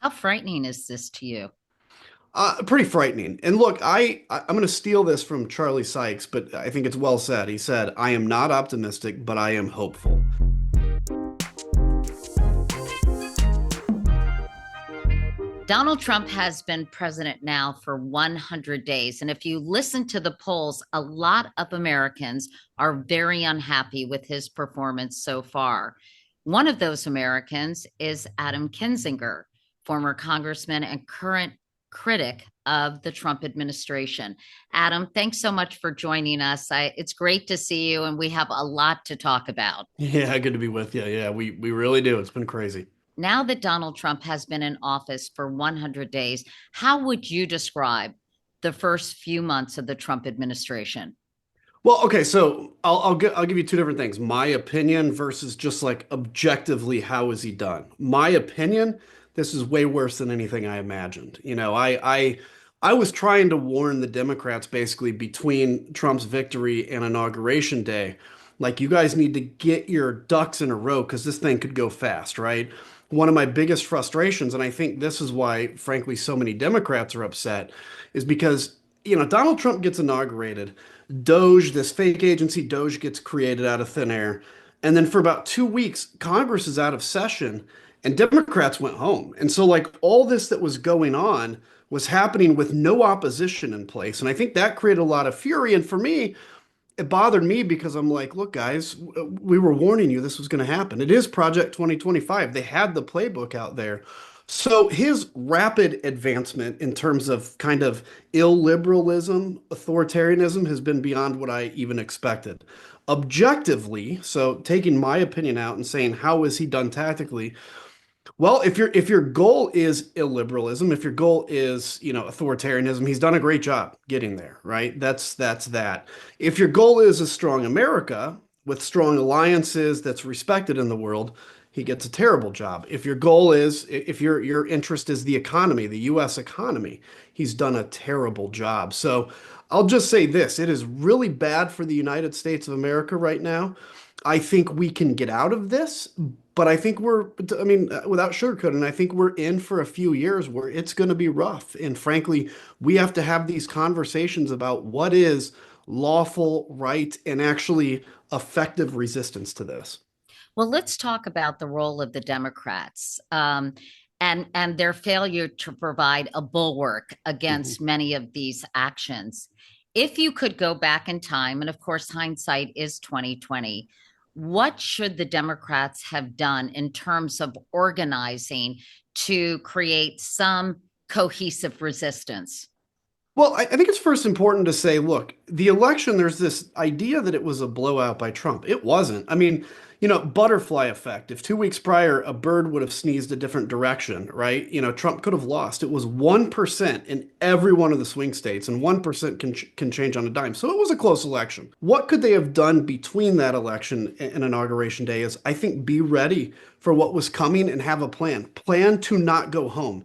How frightening is this to you? Pretty frightening. And look, I'm going to steal this from Charlie Sykes, but I think it's well said. He said, "I am not optimistic, but I am hopeful." Donald Trump has been president now for 100 days. And if you listen to the polls, a lot of Americans are very unhappy with his performance so far. One of those Americans is Adam Kinzinger, former congressman and current critic of the Trump administration. Adam, thanks so much for joining us. It's great to see you, and we have a lot to talk about. Yeah, good to be with you. Yeah, we really do. It's been crazy. Now that Donald Trump has been in office for 100 days, how would you describe the first few months of the Trump administration? Well, okay, so I'll give you two different things. My opinion versus just like objectively, how is he done? My opinion, this is way worse than anything I imagined. I was trying to warn the Democrats basically between Trump's victory and inauguration day, like you guys need to get your ducks in a row because this thing could go fast, right? One of my biggest frustrations, and I think this is why, frankly, so many Democrats are upset, is because Donald Trump gets inaugurated. Doge, this fake agency, Doge gets created out of thin air. And then for about 2 weeks, Congress is out of session and Democrats went home. And so, like, all this that was going on was happening with no opposition in place. And I think that created a lot of fury. And for me, it bothered me because I'm like, look, guys, we were warning you this was going to happen. It is Project 2025. They had the playbook out there. So his rapid advancement in terms of kind of illiberalism, authoritarianism has been beyond what I even expected. Objectively, so taking my opinion out and saying how is he done tactically, well, if your goal is illiberalism, if your goal is, authoritarianism, he's done a great job getting there, right? That's that. If your goal is a strong America with strong alliances that's respected in the world, he gets a terrible job. If your goal is, if your interest is the economy, the US economy, he's done a terrible job. So I'll just say this, it is really bad for the United States of America right now. I think we can get out of this, but I think I mean, without sugarcoating, I think we're in for a few years where it's going to be rough. And frankly, we have to have these conversations about what is lawful, right, and actually effective resistance to this. Well, let's talk about the role of the Democrats and their failure to provide a bulwark Mhm. against many of these actions. If you could go back in time, and of course, hindsight is 2020, what should the Democrats have done in terms of organizing to create some cohesive resistance? Well, I think it's first important to say, look, the election, there's this idea that it was a blowout by Trump. It wasn't. I mean, butterfly effect. If 2 weeks prior a bird would have sneezed a different direction, right? Trump could have lost. It was 1% in every one of the swing states, and 1% can change on a dime. So it was a close election. What could they have done between that election and inauguration day is, I think, be ready for what was coming and have a plan. Plan to not go home.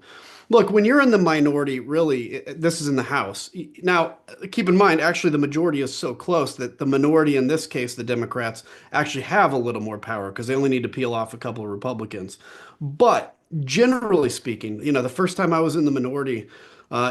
Look, when you're in the minority, really, this is in the House. Now, keep in mind, actually, the majority is so close that the minority, in this case, the Democrats, actually have a little more power because they only need to peel off a couple of Republicans. But generally speaking, the first time I was in the minority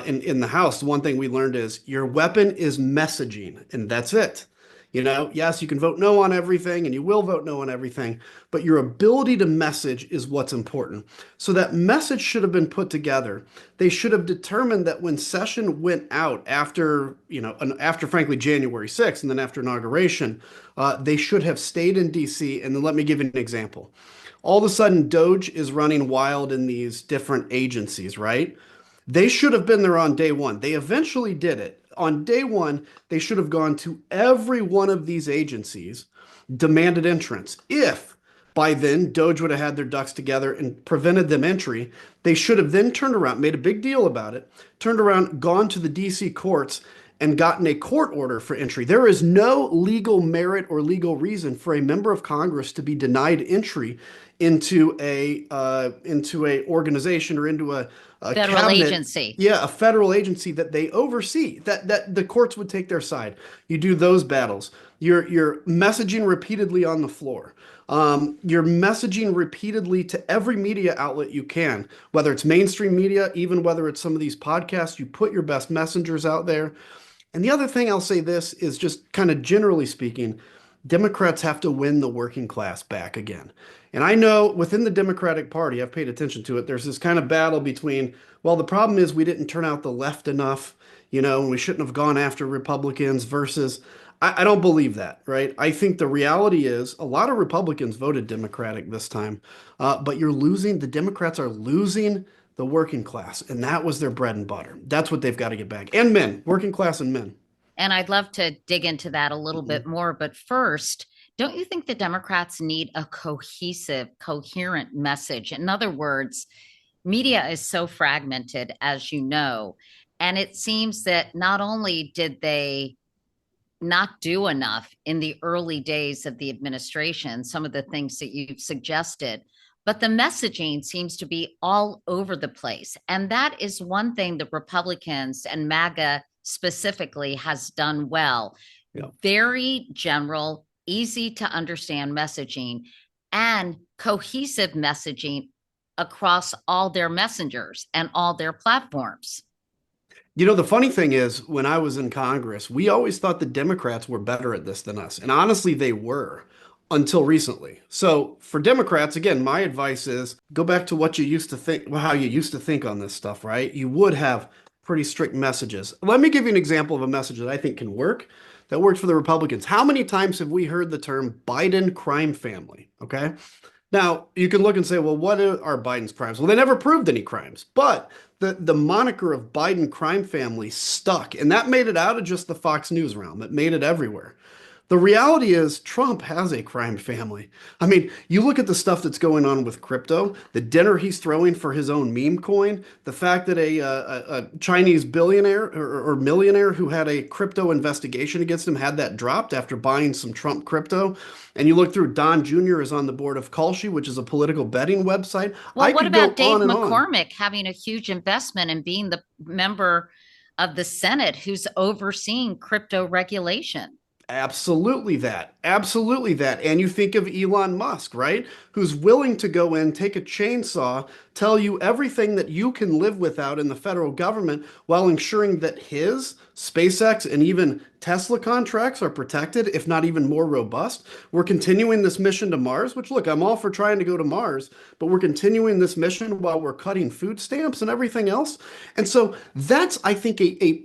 in the House, the one thing we learned is your weapon is messaging, and that's it. Yes, you can vote no on everything and you will vote no on everything, but your ability to message is what's important. So that message should have been put together. They should have determined that when session went out after frankly January 6th and then after inauguration, they should have stayed in DC. And then let me give you an example. All of a sudden, Doge is running wild in these different agencies, right? They should have been there on day one. They eventually did it. On day one, they should have gone to every one of these agencies, demanded entrance. If by then Doge would have had their ducks together and prevented them entry, they should have then turned around, made a big deal about it, turned around, gone to the DC courts, and gotten a court order for entry. There is no legal merit or legal reason for a member of Congress to be denied entry into a organization or into a Federal cabinet, agency. yeah, a federal agency that they oversee, that the courts would take their side. You do those battles. You're messaging repeatedly on the floor. You're messaging repeatedly to every media outlet you can, whether it's mainstream media, even whether it's some of these podcasts, you put your best messengers out there. And the other thing I'll say this is just kind of generally speaking, Democrats have to win the working class back again. And I know within the Democratic Party, I've paid attention to it, there's this kind of battle between, well, the problem is we didn't turn out the left enough, and we shouldn't have gone after Republicans versus I don't believe that, right? I think the reality is a lot of Republicans voted Democratic this time, but the Democrats are losing the working class, and that was their bread and butter. That's what they've got to get back. And men, working class and men. And I'd love to dig into that a little bit Mhm. more. But first, don't you think the Democrats need a cohesive, coherent message? In other words, media is so fragmented, as you know, and it seems that not only did they not do enough in the early days of the administration, some of the things that you've suggested, but the messaging seems to be all over the place. And that is one thing the Republicans and MAGA specifically has done well. Yeah. Very general, easy to understand messaging and cohesive messaging across all their messengers and all their platforms. The funny thing is, when I was in Congress, we always thought the Democrats were better at this than us. And honestly, they were until recently. So for Democrats, again, my advice is go back to what you used to think, how you used to think on this stuff, right? You would have pretty strict messages. Let me give you an example of a message that I think can work, that worked for the Republicans. How many times have we heard the term Biden crime family? Okay. Now, you can look and say, well, what are Biden's crimes? Well, they never proved any crimes, but the moniker of Biden crime family stuck, and that made it out of just the Fox News realm. It made it everywhere. The reality is Trump has a crime family. I mean, you look at the stuff that's going on with crypto, the dinner he's throwing for his own meme coin, the fact that a Chinese billionaire or millionaire who had a crypto investigation against him had that dropped after buying some Trump crypto. And you look through Don Jr. is on the board of Kalshi, which is a political betting website. Well, I what could go about Dave on and on. McCormick having a huge investment and being the member of the Senate who's overseeing crypto regulation? Absolutely that. Absolutely that. And you think of Elon Musk, right? Who's willing to go in, take a chainsaw, tell you everything that you can live without in the federal government while ensuring that his SpaceX and even Tesla contracts are protected, if not even more robust. We're continuing this mission to Mars, which look, I'm all for trying to go to Mars, but we're continuing this mission while we're cutting food stamps and everything else. And so that's, I think,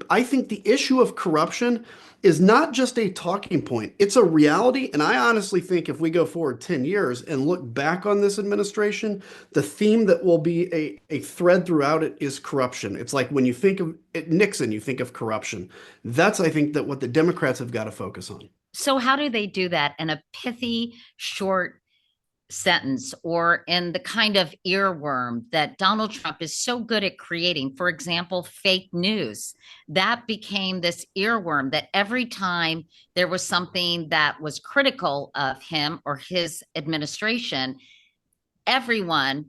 I think the issue of corruption is not just a talking point. It's a reality. And I honestly think if we go forward 10 years and look back on this administration, the theme that will be a thread throughout it is corruption. It's like when you think of Nixon, you think of corruption. That's, I think, that what the Democrats have got to focus on. So, how do they do that in a pithy, short sentence or in the kind of earworm that Donald Trump is so good at creating? For example, fake news. That became this earworm that every time there was something that was critical of him or his administration, everyone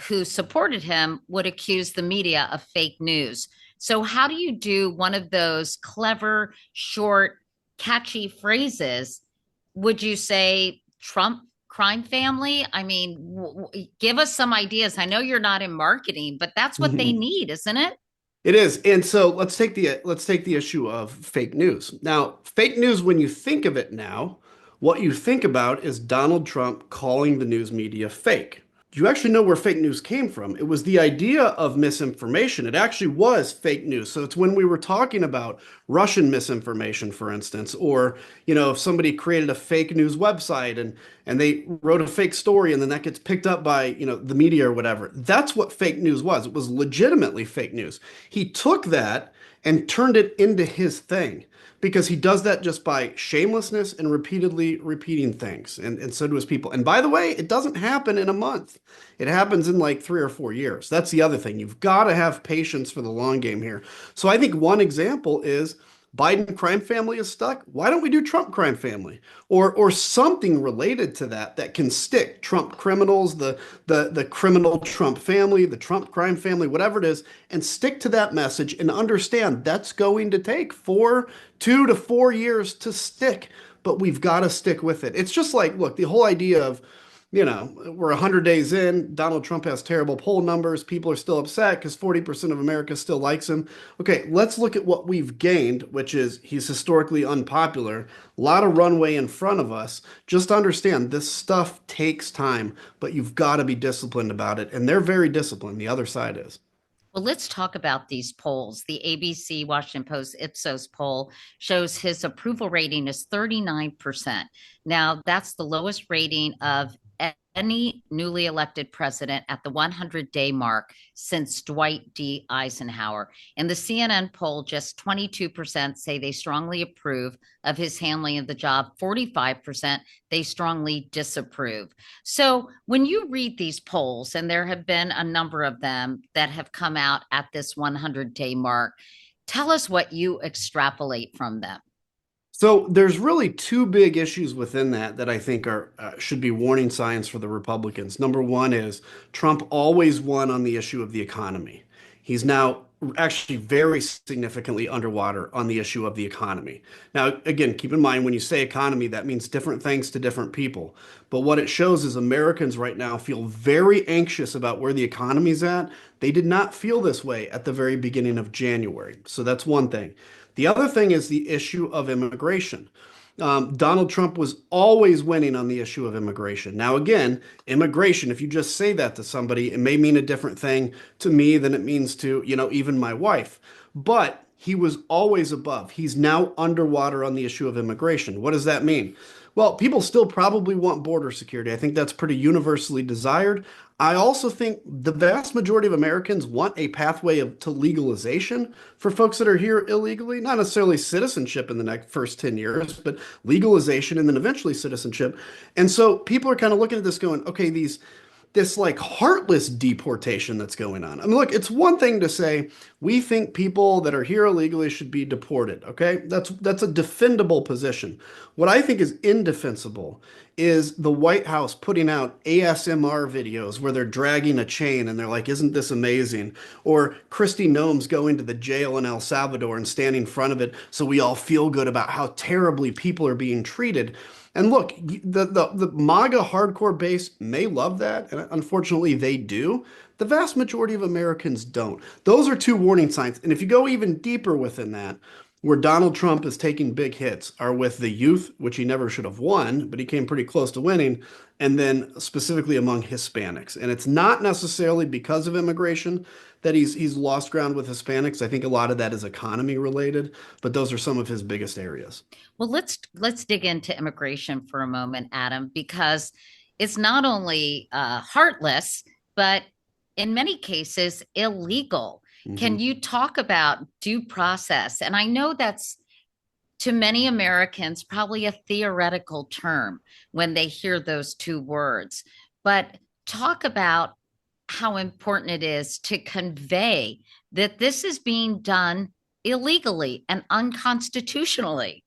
who supported him would accuse the media of fake news. So, how do you do one of those clever, short, catchy phrases? Would you say Trump crime family? I mean, give us some ideas. I know you're not in marketing, but that's what they need, isn't it? It is. And so let's take the issue of fake news. Now, fake news, when you think of it now, what you think about is Donald Trump calling the news media fake. Do you actually know where fake news came from? It was the idea of misinformation. It actually was fake news. So it's when we were talking about Russian misinformation, for instance, or if somebody created a fake news website and they wrote a fake story and then that gets picked up by the media or whatever. That's what fake news was. It was legitimately fake news. He took that and turned it into his thing because he does that just by shamelessness and repeatedly repeating things. And so do his people. And by the way, it doesn't happen in a month. It happens in like 3 or 4 years. That's the other thing. You've got to have patience for the long game here. So I think one example is Biden crime family is stuck. Why don't we do Trump crime family or something related to that that can stick? Trump criminals, the criminal Trump family, the Trump crime family, whatever it is, and stick to that message and understand that's going to take 2 to 4 years to stick. but we've got to stick with it. It's just like, look, the whole idea of, we're 100 days in, Donald Trump has terrible poll numbers, people are still upset because 40% of America still likes him. Okay, let's look at what we've gained, which is he's historically unpopular, a lot of runway in front of us. Just understand this stuff takes time, but you've got to be disciplined about it. And they're very disciplined. The other side is. Well, let's talk about these polls. The ABC Washington Post Ipsos poll shows his approval rating is 39%. Now, that's the lowest rating of any newly elected president at the 100-day mark since Dwight D. Eisenhower. In the CNN poll, just 22% say they strongly approve of his handling of the job, 45% they strongly disapprove. So when you read these polls, and there have been a number of them that have come out at this 100-day mark, tell us what you extrapolate from them. So there's really two big issues within that I think are should be warning signs for the Republicans. Number one is Trump always won on the issue of the economy. He's now actually very significantly underwater on the issue of the economy. Now, again, keep in mind when you say economy, that means different things to different people. But what it shows is Americans right now feel very anxious about where the economy's at. They did not feel this way at the very beginning of January. So that's one thing. The other thing is the issue of immigration. Donald Trump was always winning on the issue of immigration. Now, again, immigration, if you just say that to somebody, it may mean a different thing to me than it means to, even my wife. But he was always above. He's now underwater on the issue of immigration. What does that mean? Well, people still probably want border security. I think that's pretty universally desired. I also think the vast majority of Americans want a pathway to legalization for folks that are here illegally, not necessarily citizenship in the next first 10 years, but legalization and then eventually citizenship. And so people are kind of looking at this going, okay, this like heartless deportation that's going on. I mean, look, it's one thing to say we think people that are here illegally should be deported. Okay, that's a defendable position. What I think is indefensible is the White House putting out ASMR videos where they're dragging a chain and they're like, "Isn't this amazing?" Or Kristi Noem's going to the jail in El Salvador and standing in front of it so we all feel good about how terribly people are being treated. And look, the MAGA hardcore base may love that, and unfortunately they do. The vast majority of Americans don't. Those are two warning signs. And if you go even deeper within that, where Donald Trump is taking big hits are with the youth, which he never should have won, but he came pretty close to winning, and then specifically among Hispanics. And it's not necessarily because of immigration that he's lost ground with Hispanics. I think a lot of that is economy related, but those are some of his biggest areas. Well, let's dig into immigration for a moment, Adam, because it's not only heartless, but in many cases illegal. Can Mhm. you talk about due process? And I know that's to many Americans probably a theoretical term when they hear those two words, but talk about how important it is to convey that this is being done illegally and unconstitutionally.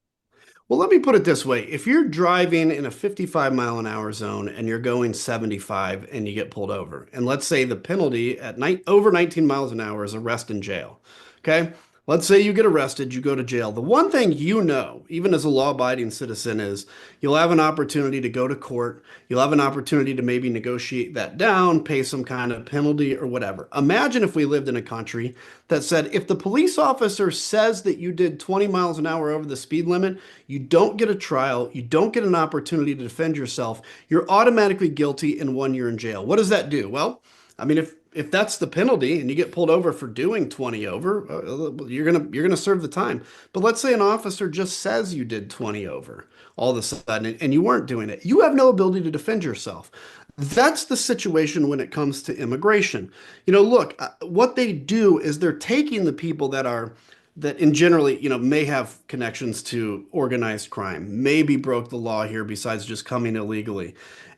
Well, let me put it this way. If you're driving in a 55-mile-an-hour zone and you're going 75 and you get pulled over, and let's say the penalty at night over 19 miles an hour is arrest and jail. Okay? Let's say you get arrested, you go to jail. The one thing even as a law-abiding citizen, is you'll have an opportunity to go to court. You'll have an opportunity to maybe negotiate that down, pay some kind of penalty or whatever. Imagine if we lived in a country that said if the police officer says that you did 20 miles an hour over the speed limit, you don't get a trial, you don't get an opportunity to defend yourself, you're automatically guilty and 1 year in jail. What does that do? Well, I mean, if that's the penalty and you get pulled over for doing 20 over, you're gonna serve the time. But let's say an officer just says you did 20 over all of a sudden and you weren't doing it. You have no ability to defend yourself. That's the situation when it comes to immigration. Look, what they do is they're taking the people that in generally, may have connections to organized crime, maybe broke the law here besides just coming illegally.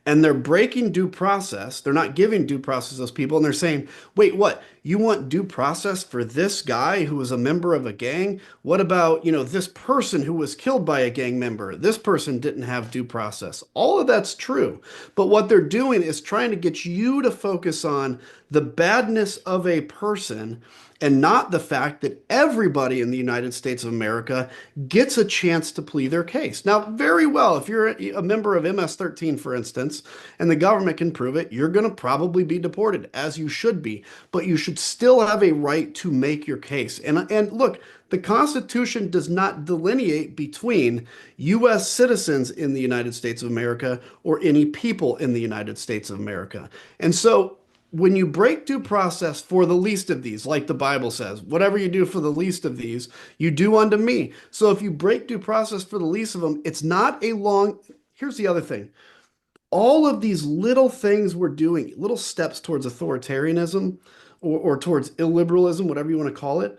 and they're breaking due process. They're not giving due process to those people. And they're saying, wait, what? You want due process for this guy who was a member of a gang? What about, this person who was killed by a gang member? This person didn't have due process. All of that's true. But what they're doing is trying to get you to focus on the badness of a person and not the fact that everybody in the United States of America gets a chance to plead their case. Now, very well, if you're a member of MS-13, for instance, and the government can prove it, you're going to probably be deported, as you should be. But you should still have a right to make your case. And look, the Constitution does not delineate between U.S. citizens in the United States of America or any people in the United States of America. And so when you break due process for the least of these, like the Bible says, whatever you do for the least of these, you do unto me. So if you break due process for the least of them, it's not a long. Here's the other thing. All of these little things we're doing, little steps towards authoritarianism or towards illiberalism, whatever you want to call it,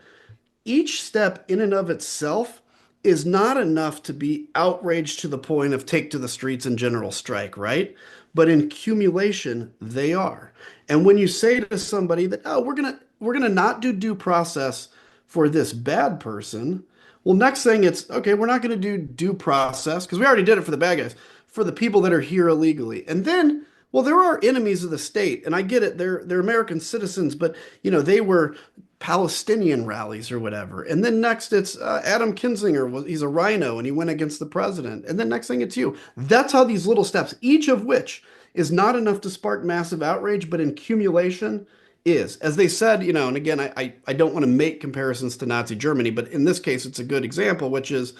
each step in and of itself is not enough to be outraged to the point of take to the streets and general strike, right? But in accumulation, they are. And when you say to somebody that, oh, we're gonna not do due process for this bad person, well, next thing it's okay, we're not gonna do due process because we already did it for the bad guys, for the people that are here illegally. And then, well, there are enemies of the state, and I get it, they're American citizens, but they were Palestinian rallies or whatever. And then next it's Adam Kinzinger. He's a RINO and he went against the president. And then next thing it's you. That's how these little steps, each of which is not enough to spark massive outrage, but in accumulation is. As they said, and again, I don't want to make comparisons to Nazi Germany, but in this case, it's a good example, which is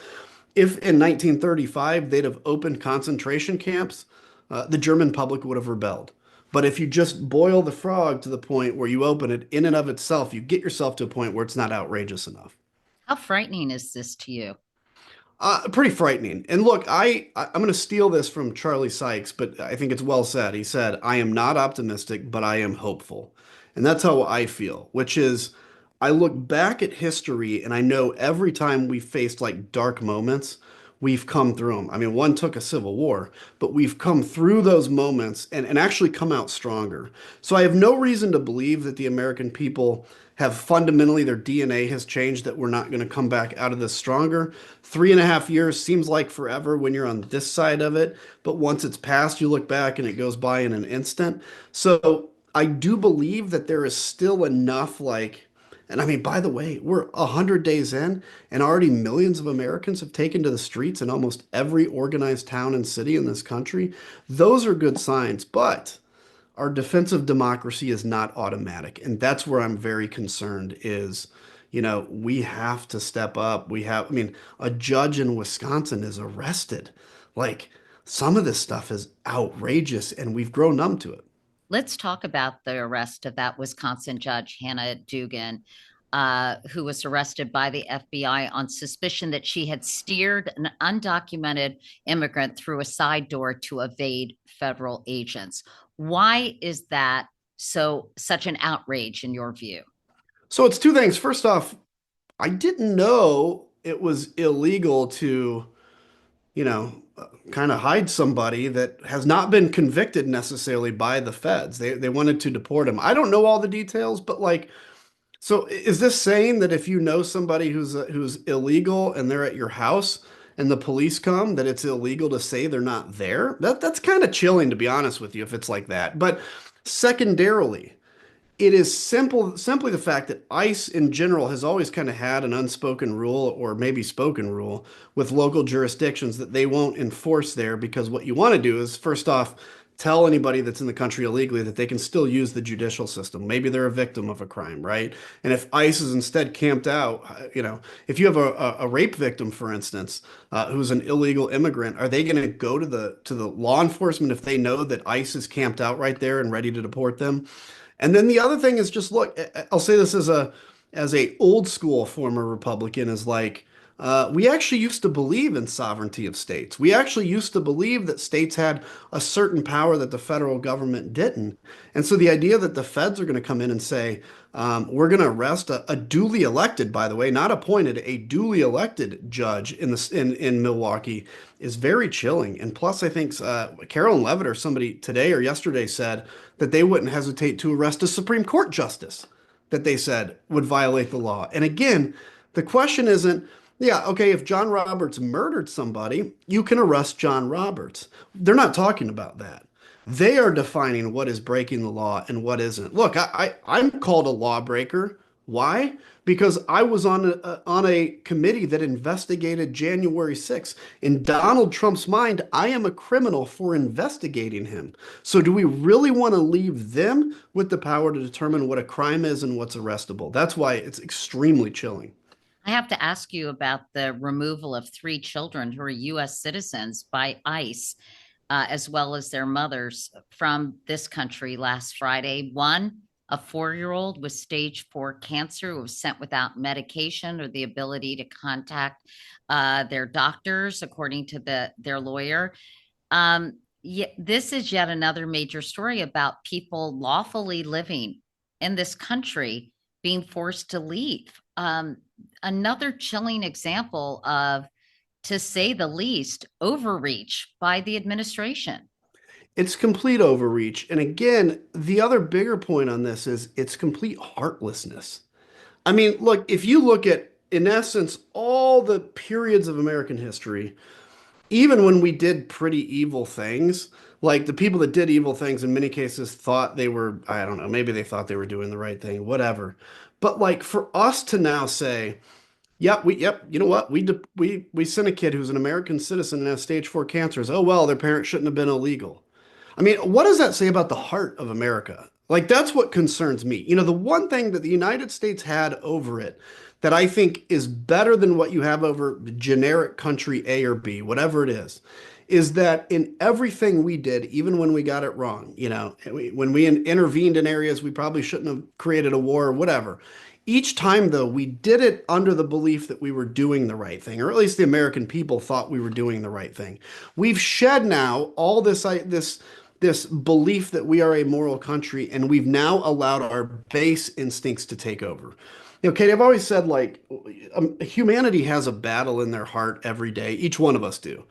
if in 1935 they'd have opened concentration camps, the German public would have rebelled. But if you just boil the frog to the point where you open it in and of itself, you get yourself to a point where it's not outrageous enough. How frightening is this to you? Pretty frightening. And look, I'm going to steal this from Charlie Sykes, but I think it's well said. He said, "I am not optimistic, but I am hopeful." And that's how I feel, which is I look back at history and I know every time we faced like dark moments, we've come through them. I mean, one took a civil war, but we've come through those moments and actually come out stronger. So I have no reason to believe that the American people have fundamentally, their DNA has changed, that we're not going to come back out of this stronger. 3.5 years seems like forever when you're on this side of it, but once it's passed, you look back and it goes by in an instant. So I do believe that there is still enough and I mean, by the way, we're 100 days in, and already millions of Americans have taken to the streets in almost every organized town and city in this country. Those are good signs, but our defense of democracy is not automatic. And that's where I'm very concerned is, we have to step up. I mean, a judge in Wisconsin is arrested. Like, some of this stuff is outrageous, and we've grown numb to it. Let's talk about the arrest of that Wisconsin judge, Hannah Dugan, who was arrested by the FBI on suspicion that she had steered an undocumented immigrant through a side door to evade federal agents. Why is that such an outrage in your view? So it's two things. First off, I didn't know it was illegal to, kind of hide somebody that has not been convicted necessarily by the feds. They wanted to deport him. I don't know all the details, but so is this saying that if you know somebody who's illegal and they're at your house and the police come, that it's illegal to say they're not there? That's kind of chilling, to be honest with you, if it's like that. But secondarily, it is simply the fact that ICE in general has always kind of had an unspoken rule or maybe spoken rule with local jurisdictions that they won't enforce there because what you want to do is first off tell anybody that's in the country illegally that they can still use the judicial system. Maybe they're a victim of a crime, right? And if ICE is instead camped out, if you have a rape victim, for instance, who's an illegal immigrant, are they going to go to the law enforcement if they know that ICE is camped out right there and ready to deport them? And then the other thing is just look, I'll say this as a old school former Republican is We actually used to believe in sovereignty of states. We actually used to believe that states had a certain power that the federal government didn't. And so the idea that the feds are going to come in and say, we're going to arrest a duly elected, by the way, not appointed, a duly elected judge in Milwaukee is very chilling. And plus, I think Carolyn Levitt or somebody today or yesterday said that they wouldn't hesitate to arrest a Supreme Court justice that they said would violate the law. And again, the question isn't, yeah, okay, if John Roberts murdered somebody, you can arrest John Roberts. They're not talking about that. They are defining what is breaking the law and what isn't. Look, I'm called a lawbreaker. Why? Because I was on a committee that investigated January 6th. In Donald Trump's mind, I am a criminal for investigating him. So do we really want to leave them with the power to determine what a crime is and what's arrestable? That's why it's extremely chilling. I have to ask you about the removal of three children who are US citizens by ICE, as well as their mothers from this country last Friday. One, a 4 year old with stage 4 cancer who was sent without medication or the ability to contact their doctors, according to their lawyer. This is yet another major story about people lawfully living in this country being forced to leave. Another chilling example of, to say the least, overreach by the administration. It's complete overreach. And again, the other bigger point on this is it's complete heartlessness. I mean, look, if you look at, in essence, all the periods of American history, even when we did pretty evil things, like the people that did evil things in many cases thought they were, I don't know, maybe they thought they were doing the right thing, whatever. But like for us to now say, yep, you know what? We sent a kid who's an American citizen and has stage 4 cancers. Oh well, their parents shouldn't have been illegal. I mean, what does that say about the heart of America? Like, that's what concerns me. You know, the one thing that the United States had over it that I think is better than what you have over generic country A or B, whatever it is that in everything we did, even when we got it wrong, you know, when we intervened in areas we probably shouldn't have created a war or whatever. Each time, though, we did it under the belief that we were doing the right thing, or at least the American people thought we were doing the right thing. We've shed now all this belief that we are a moral country, and we've now allowed our base instincts to take over. You know, Kate, I've always said like humanity has a battle in their heart every day. Each one of us do.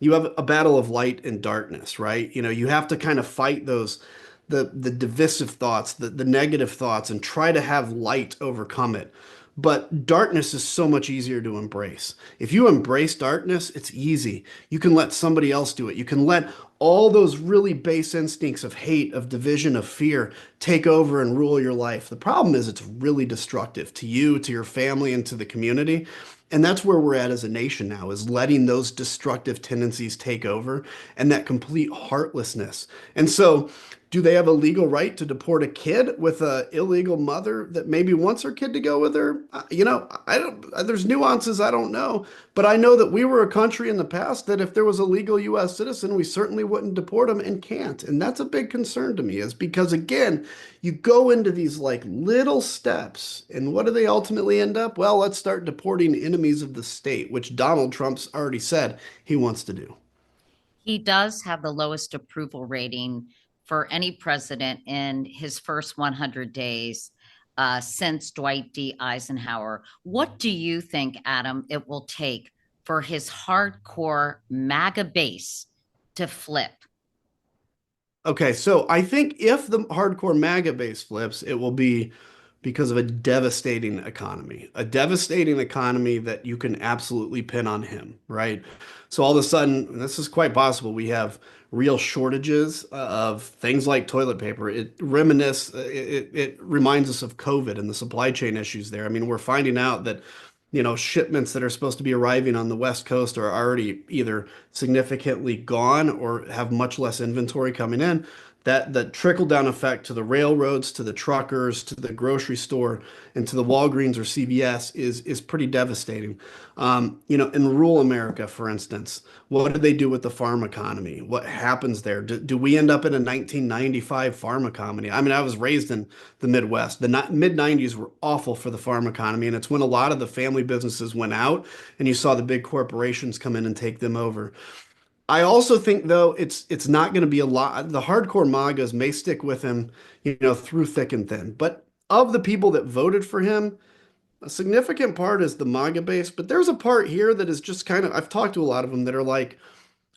You have a battle of light and darkness, right? You know, you have to kind of fight those the divisive thoughts, the negative thoughts, and try to have light overcome it. But darkness is so much easier to embrace. If you embrace darkness, it's easy. You can let somebody else do it. You can let all those really base instincts of hate, of division, of fear take over and rule your life. The problem is it's really destructive to you, to your family, and to the community. And that's where we're at as a nation now, is letting those destructive tendencies take over and that complete heartlessness. And so, do they have a legal right to deport a kid with an illegal mother that maybe wants her kid to go with her? You know, I don't, there's nuances I don't know, but I know that we were a country in the past that if there was a legal US citizen, we certainly wouldn't deport them and can't. And that's a big concern to me, is because again, you go into these like little steps and what do they ultimately end up? Well, let's start deporting enemies of the state, which Donald Trump's already said he wants to do. He does have the lowest approval rating for any president in his first 100 days since Dwight D. Eisenhower. What do you think, Adam, it will take for his hardcore MAGA base to flip? Okay, so I think if the hardcore MAGA base flips, it will be because of a devastating economy that you can absolutely pin on him, right? So all of a sudden, and this is quite possible, we have real shortages of things like toilet paper. It reminds us of COVID and the supply chain issues there. I mean, we're finding out that shipments that are supposed to be arriving on the West Coast are already either significantly gone or have much less inventory coming in. That the trickle down effect to the railroads, to the truckers, to the grocery store, and to the Walgreens or CVS is pretty devastating. In rural America, for instance, what do they do with the farm economy? What happens there? Do we end up in a 1995 farm economy? I mean, I was raised in the Midwest. The mid 90s were awful for the farm economy, and it's when a lot of the family businesses went out, and you saw the big corporations come in and take them over. I also think though it's not going to be a lot. The hardcore MAGAs may stick with him, through thick and thin. But of the people that voted for him, a significant part is the MAGA base. But there's a part here that is just kind of, I've talked to a lot of them that are like,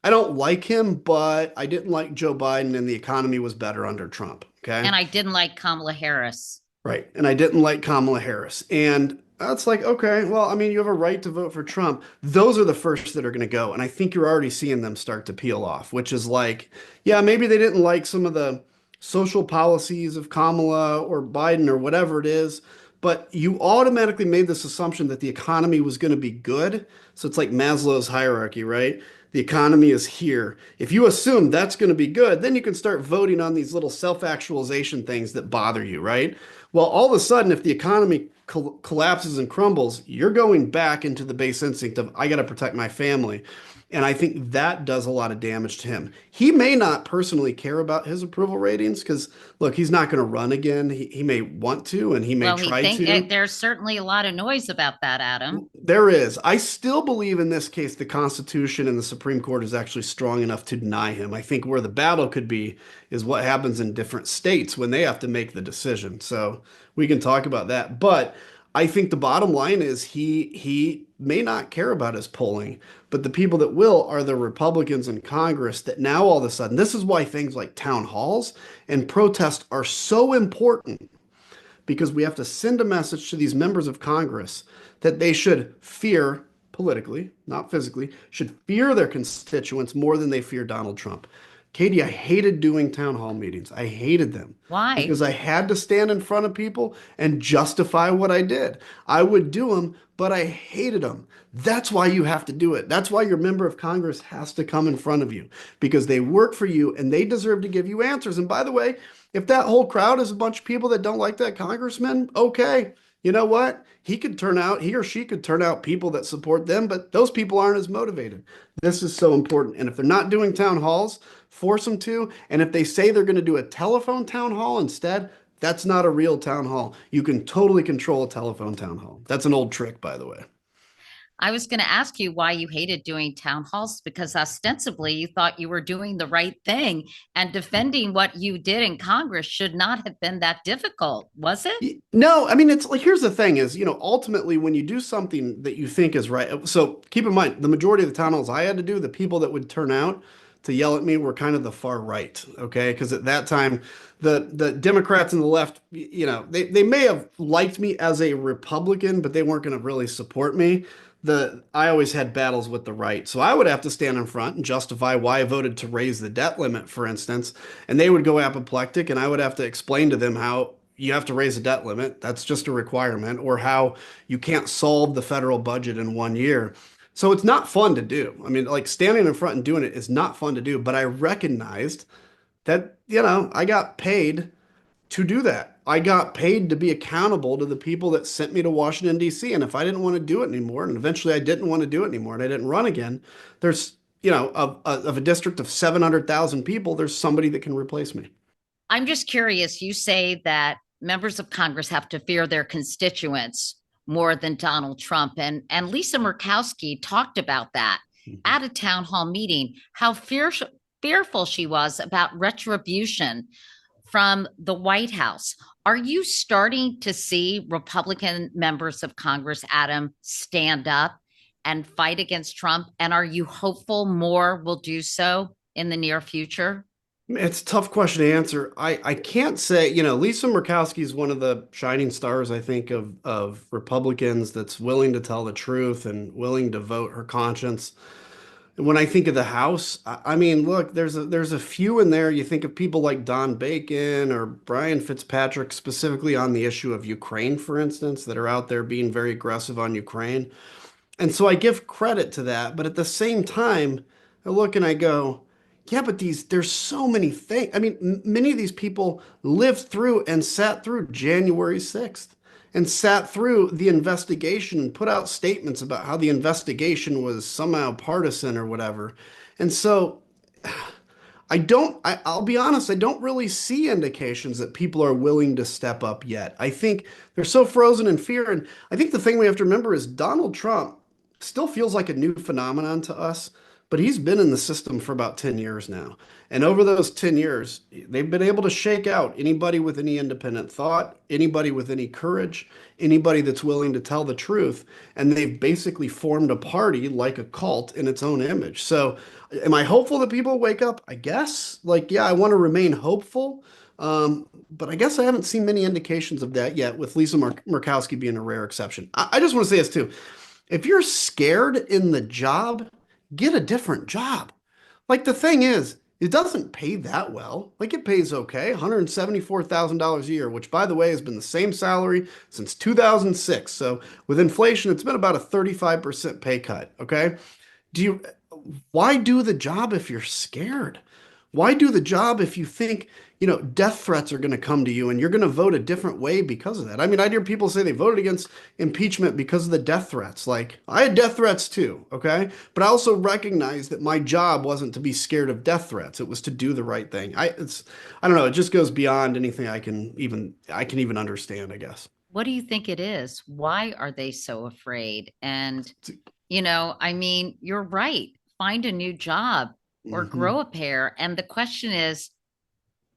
I don't like him, but I didn't like Joe Biden and the economy was better under Trump. Okay. And I didn't like Kamala Harris. Right. And I didn't like Kamala Harris. And that's like, okay, well, I mean, you have a right to vote for Trump. Those are the first that are going to go. And I think you're already seeing them start to peel off, which is like, yeah, maybe they didn't like some of the social policies of Kamala or Biden or whatever it is, but you automatically made this assumption that the economy was going to be good. So it's like Maslow's hierarchy, right? The economy is here. If you assume that's going to be good, then you can start voting on these little self-actualization things that bother you, right? Well, all of a sudden, if the economy collapses and crumbles, you're going back into the base instinct of, I got to protect my family. And I think that does a lot of damage to him. He may not personally care about his approval ratings because, look, he's not going to run again. He may want to and he may Well, he try think to. there's certainly a lot of noise about that, Adam. There is. I still believe in this case the Constitution and the Supreme Court is actually strong enough to deny him. I think where the battle could be is what happens in different states when they have to make the decision. So we can talk about that. But I think the bottom line is he may not care about his polling, but the people that will are the Republicans in Congress that now all of a sudden, this is why things like town halls and protests are so important because we have to send a message to these members of Congress that they should fear politically, not physically, should fear their constituents more than they fear Donald Trump. Katie, I hated doing town hall meetings. I hated them Why? because I had to stand in front of people and justify what I did. I would do them, but I hated them. That's why you have to do it. That's why your member of Congress has to come in front of you because they work for you and they deserve to give you answers. And by the way, if that whole crowd is a bunch of people that don't like that congressman, okay, you know what? He or she could turn out people that support them, but those people aren't as motivated. This is so important. And if they're not doing town halls, force them to. And if they say they're going to do a telephone town hall instead, that's not a real town hall. You can totally control a telephone town hall. That's an old trick, by the way. I was going to ask you why you hated doing town halls because ostensibly you thought you were doing the right thing and defending what you did in Congress should not have been that difficult, was it? No, I mean, it's like, here's the thing is, ultimately when you do something that you think is right, so keep in mind, the majority of the town halls I had to do, the people that would turn out to yell at me were kind of the far right, okay? Because at that time, the Democrats and the left, they may have liked me as a Republican, but they weren't going to really support me. I always had battles with the right. So I would have to stand in front and justify why I voted to raise the debt limit, for instance, and they would go apoplectic and I would have to explain to them how you have to raise the debt limit. That's just a requirement, or how you can't solve the federal budget in 1 year. So it's not fun to do. I mean, like standing in front and doing it is not fun to do, but I recognized that, I got paid to do that. I got paid to be accountable to the people that sent me to Washington, D.C. And if I didn't want to do it anymore, and eventually I didn't want to do it anymore, and I didn't run again, there's, of a district of 700,000 people, there's somebody that can replace me. I'm just curious. You say that members of Congress have to fear their constituents more than Donald Trump. And Lisa Murkowski talked about that at a town hall meeting, how fearful she was about retribution from the White House. Are you starting to see Republican members of Congress, Adam, stand up and fight against Trump? And are you hopeful more will do so in the near future? It's a tough question to answer. I can't say, Lisa Murkowski is one of the shining stars, I think, of Republicans that's willing to tell the truth and willing to vote her conscience. When I think of the House, I mean, look, there's a few in there. You think of people like Don Bacon or Brian Fitzpatrick, specifically on the issue of Ukraine, for instance, that are out there being very aggressive on Ukraine. And so I give credit to that. But at the same time, I look and I go, Yeah, but there's so many things. I mean, many of these people lived through and sat through January 6th and sat through the investigation and put out statements about how the investigation was somehow partisan or whatever. And so I'll be honest, I don't really see indications that people are willing to step up yet. I think they're so frozen in fear. And I think the thing we have to remember is Donald Trump still feels like a new phenomenon to us, but he's been in the system for about 10 years now. And over those 10 years, they've been able to shake out anybody with any independent thought, anybody with any courage, anybody that's willing to tell the truth. And they've basically formed a party like a cult in its own image. So, am I hopeful that people wake up? I guess. Like, yeah, I want to remain hopeful. But I guess I haven't seen many indications of that yet, with Lisa Murkowski being a rare exception. I just want to say this too. If you're scared in the job, get a different job. Like the thing is, it doesn't pay that well. Like it pays okay, $174,000 a year, which by the way has been the same salary since 2006. So with inflation, it's been about a 35% pay cut. Okay. Do you, why do the job if you're scared? Why do the job if you think, death threats are going to come to you and you're going to vote a different way because of that? I mean, I hear people say they voted against impeachment because of the death threats. Like, I had death threats too, okay? But I also recognize that my job wasn't to be scared of death threats. It was to do the right thing. I don't know, it just goes beyond anything I can even understand, I guess. What do you think it is? Why are they so afraid? And, I mean, you're right. Find a new job or Mhm. grow a pair. And the question is,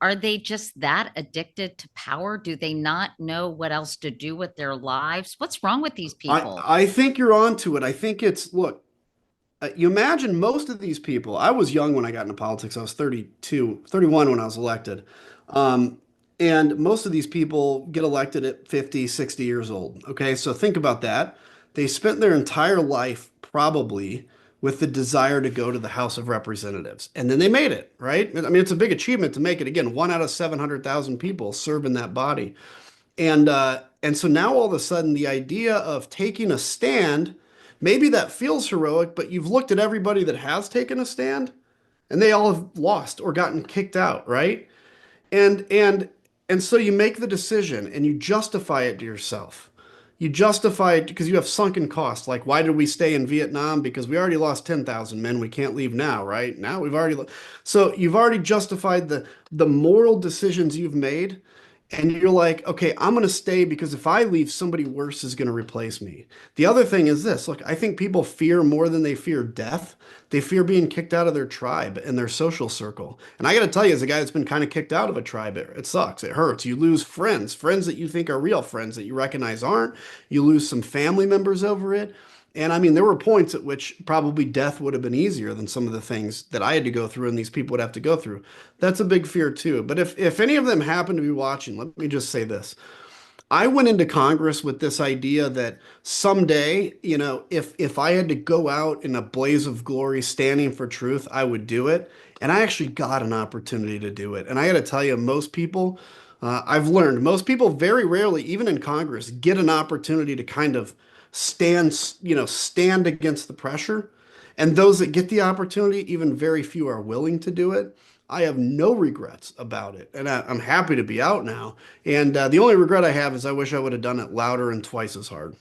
are they just that addicted to power? Do they not know what else to do with their lives? What's wrong with these I people? I think you're onto it. I think it's look, you imagine most of these people. I was young when I got into politics. I was 32, 31 when I was elected. Um, and most of these people get elected at 50, 60 years old. Okay, so think about that. They spent their entire life probably with the desire to go to the House of Representatives. And then they made it, right? I mean, it's a big achievement to make it. Again, one out of 700,000 people serve in that body. And so now all of a sudden the idea of taking a stand, maybe that feels heroic, but you've looked at everybody that has taken a stand and they all have lost or gotten kicked out, right? And and and so you make the decision and you justify it to yourself. You justify it because you have sunken costs. Like, why did we stay in Vietnam? Because we already lost 10,000 men. We can't leave now, right? Now we've already so you've already justified the moral decisions you've made. And you're like, okay, I'm going to stay because if I leave, somebody worse is going to replace me. The other thing is this. Look, I think people fear more than they fear death. They fear being kicked out of their tribe and their social circle. And I got to tell you, as a guy that's been kind of kicked out of a tribe, it sucks. It hurts. You lose friends, friends that you think are real friends that you recognize aren't. You lose some family members over it. And I mean, there were points at which probably death would have been easier than some of the things that I had to go through and these people would have to go through. That's a big fear too. But if any of them happen to be watching, let me just say this. I went into Congress with this idea that someday, if I had to go out in a blaze of glory standing for truth, I would do it. And I actually got an opportunity to do it. And I got to tell you, most people, I've learned, most people very rarely, even in Congress, get an opportunity to kind of stand against the pressure. And those that get the opportunity, even very few are willing to do it. I have no regrets about it, and I'm happy to be out now. And the only regret I have is I wish I would have done it louder and twice as hard.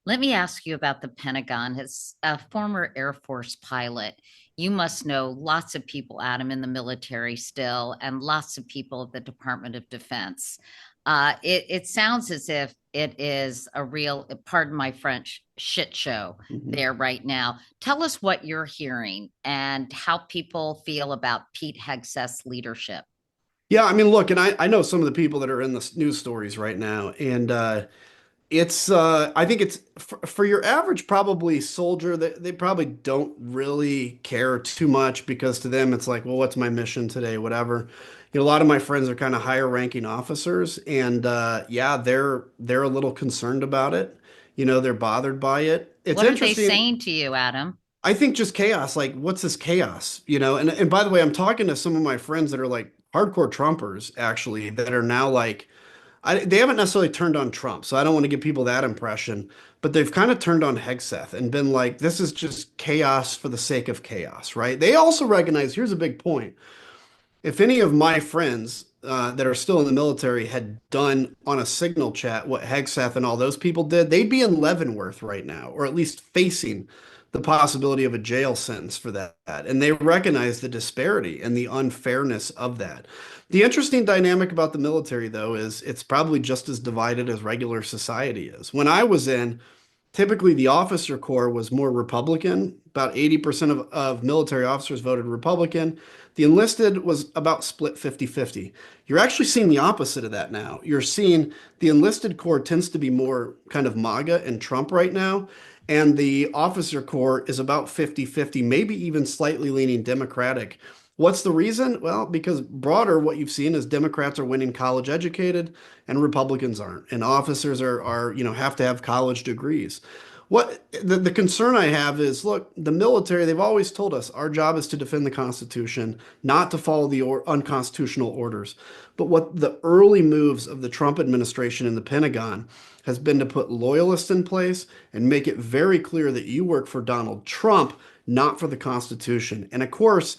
Let me ask you about the Pentagon. As a former Air Force pilot, you must know lots of people, Adam, in the military still, and lots of people at the Department of Defense. It sounds as if it is a real, pardon my French, shit show Mhm. there right now. Tell us what you're hearing and how people feel about Pete Hegseth's leadership. Yeah, I mean, look, and I know some of the people that are in the news stories right now, and I think it's for your average probably soldier, they probably don't really care too much because to them it's like, well, what's my mission today? Whatever. A lot of my friends are kind of higher ranking officers, and yeah, they're a little concerned about it. They're bothered by it. It's What are they interesting. saying to you, Adam? I think just chaos. Like, what's this chaos? And by the way, I'm talking to some of my friends that are like hardcore Trumpers, actually, that are now like, They haven't necessarily turned on Trump, so I don't want to give people that impression, but they've kind of turned on Hegseth and been like, this is just chaos for the sake of chaos, right? They also recognize, here's a big point. If any of my friends that are still in the military had done on a signal chat what Hegseth and all those people did, they'd be in Leavenworth right now, or at least facing the possibility of a jail sentence for that. And they recognize the disparity and the unfairness of that. The interesting dynamic about the military, though, is it's probably just as divided as regular society is. When I was in, typically the officer corps was more Republican. About 80% of military officers voted Republican. The enlisted was about split 50-50. You're actually seeing the opposite of that now. You're seeing the enlisted corps tends to be more kind of MAGA and Trump right now. And the officer corps is about 50-50, maybe even slightly leaning Democratic. What's the reason? Well, because broader, what you've seen is Democrats are winning college educated and Republicans aren't. And officers have to have college degrees. What the concern I have is, look, the military, they've always told us our job is to defend the Constitution, not to follow the unconstitutional orders. But what the early moves of the Trump administration in the Pentagon has been to put loyalists in place and make it very clear that you work for Donald Trump, not for the Constitution. And of course,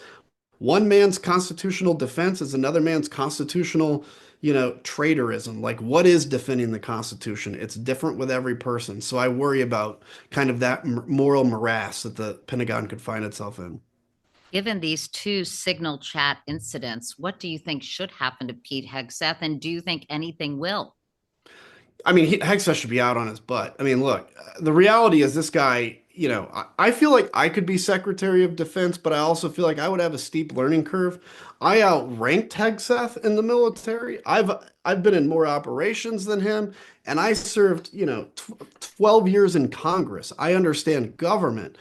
one man's constitutional defense is another man's constitutional, traitorism. Like, what is defending the Constitution? It's different with every person. So I worry about kind of that moral morass that the Pentagon could find itself in. Given these two signal chat incidents, what do you think should happen to Pete Hegseth? And do you think anything will? I mean, Hegseth should be out on his butt. I mean, look, the reality is this guy, I feel like I could be Secretary of Defense, but I also feel like I would have a steep learning curve. I outranked Hegseth in the military. I've been in more operations than him, and I served, 12 years in Congress. I understand government.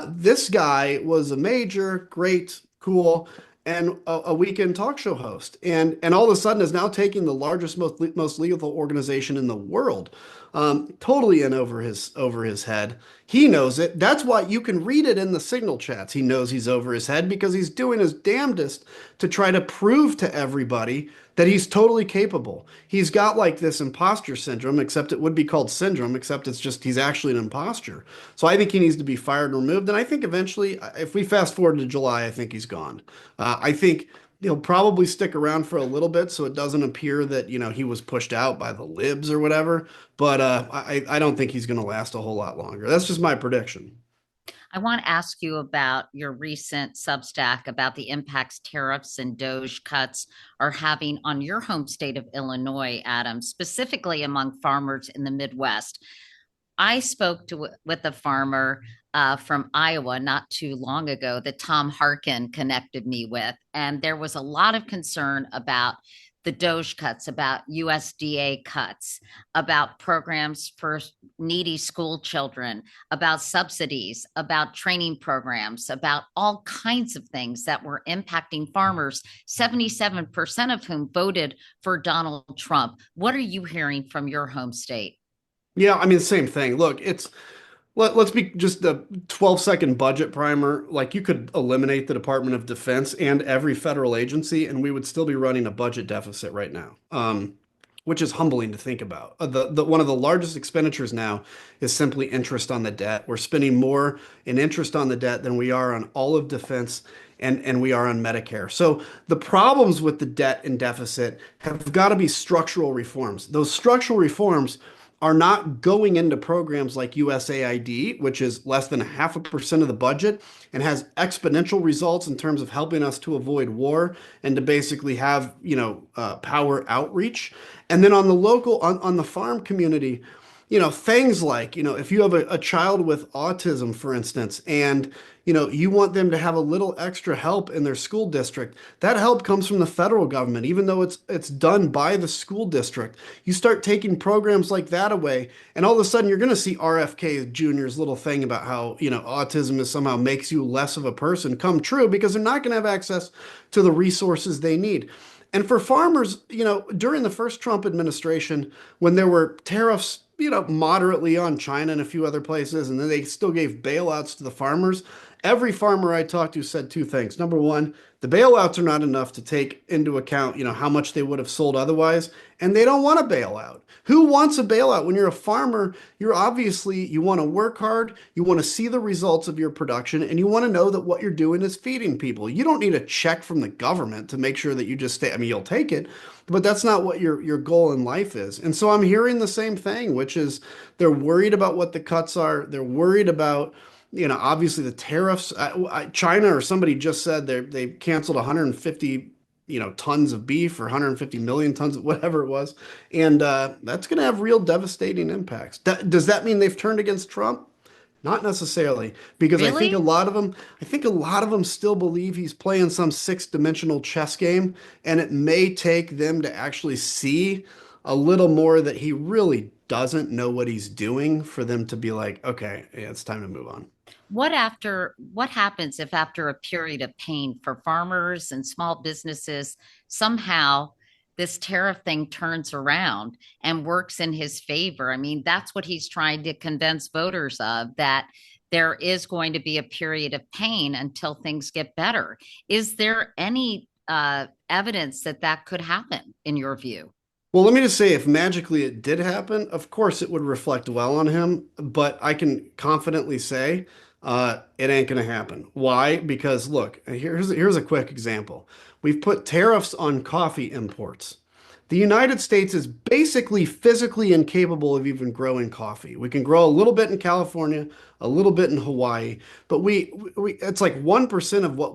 This guy was a major, great, cool, and a weekend talk show host, and all of a sudden is now taking the largest, most lethal organization in the world, totally in over his head. He knows it. That's why you can read it in the signal chats. He knows he's over his head because he's doing his damnedest to try to prove to everybody that he's totally capable. He's got like this imposter syndrome, except it would be called syndrome, except it's just he's actually an imposter. So I think he needs to be fired and removed. And I think eventually, if we fast forward to July, I think he's gone. I think he'll probably stick around for a little bit so it doesn't appear that, he was pushed out by the libs or whatever. But I don't think he's going to last a whole lot longer. That's just my prediction. I want to ask you about your recent Substack about the impacts tariffs and Doge cuts are having on your home state of Illinois, Adam, specifically among farmers in the Midwest. I spoke with a farmer from Iowa not too long ago that Tom Harkin connected me with, and there was a lot of concern about the Doge cuts, about USDA cuts, about programs for needy school children, about subsidies, about training programs, about all kinds of things that were impacting farmers, 77% of whom voted for Donald Trump. What are you hearing from your home state? Yeah, I mean, same thing. Look, let's be just a 12-second budget primer. Like, you could eliminate the Department of Defense and every federal agency, and we would still be running a budget deficit right now, which is humbling to think about. The one of the largest expenditures now is simply interest on the debt. We're spending more in interest on the debt than we are on all of defense and we are on Medicare. So the problems with the debt and deficit have got to be structural reforms. Those structural reforms are not going into programs like USAID, which is less than 0.5% of the budget and has exponential results in terms of helping us to avoid war and to basically have, power outreach. And then on the on the farm community, things like, if you have a child with autism, for instance, and, you want them to have a little extra help in their school district, that help comes from the federal government, even though it's done by the school district. You start taking programs like that away, and all of a sudden you're going to see RFK Jr.'s little thing about how, autism is somehow makes you less of a person come true because they're not going to have access to the resources they need. And for farmers, during the first Trump administration, when there were tariffs, moderately on China and a few other places, and then they still gave bailouts to the farmers. Every farmer I talked to said two things. Number one, The bailouts are not enough to take into account, how much they would have sold otherwise, and they don't want a bailout. Who wants a bailout? When you're a farmer, you want to work hard, you want to see the results of your production, and you want to know that what you're doing is feeding people. You don't need a check from the government to make sure that you just stay. I mean, you'll take it, but that's not what your goal in life is. And so I'm hearing the same thing, which is they're worried about what the cuts are. They're worried about, obviously the tariffs. China or somebody just said they canceled 150, tons of beef or 150 million tons of whatever it was, and that's going to have real devastating impacts. Does that mean they've turned against Trump? Not necessarily, because Really? I think a lot of them still believe he's playing some six-dimensional chess game, and it may take them to actually see a little more that he really doesn't know what he's doing for them to be like, okay, yeah, it's time to move on. What happens if after a period of pain for farmers and small businesses, somehow this tariff thing turns around and works in his favor? I mean, that's what he's trying to convince voters of, that there is going to be a period of pain until things get better. Is there any evidence that that could happen in your view? Well, let me just say, if magically it did happen, of course it would reflect well on him, but I can confidently say it ain't going to happen. Why? Because look, here's a quick example. We've put tariffs on coffee imports. The United States is basically physically incapable of even growing coffee. We can grow a little bit in California, a little bit in Hawaii, but we it's like 1% of what